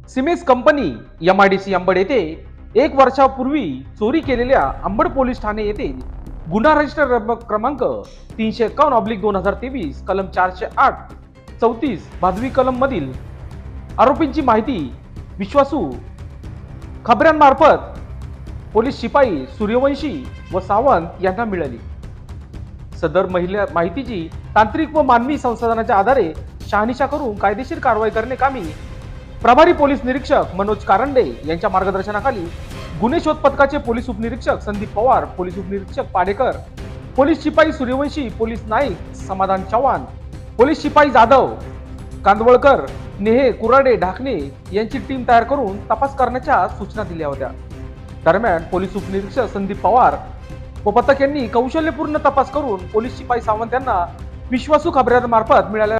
Siemens company MIDC Ambad येथे 1 वर्षापूर्वी चोरी केलेल्या अंबड पोलीस ठाणे येथे गुन्हा रजिस्टर क्रमांक 351/2023 कलम 408 34 भादवी कलम मधील आरोपींची माहिती विश्वासू खबऱ्यांमार्फत पोलीस शिपाई सूर्यवंशी व सावंत यांना मिळाली। सदर माहितीची तांत्रिक व मानवी संसाधनाच्या आधारे शहानिशा करून कायदेशीर कारवाई करणे कामी प्रभारी पोलीस निरीक्षक मनोज कारंडे यांच्या मार्गदर्शनाखाली गुन्हे शोध पथकाचे पोलीस उपनिरीक्षक संदीप पवार, पोलीस उपनिरीक्षक पाडेकर, पोलीस शिपाई सूर्यवंशी, पोलीस नाईक समाधान चव्हाण, पोलीस शिपाई जाधव कांदवळकर, नेहे कुराडे ढाकणे यांची टीम तयार करून तपास करण्याच्या सूचना दिल्या होत्या। दरम्यान पोलीस उपनिरीक्षक संदीप पवार व पथक यांनी कौशल्यपूर्ण तपास करून पोलीस शिपाई सावंत यांना विश्वासू खबऱ्यांमार्फत मिळाल्या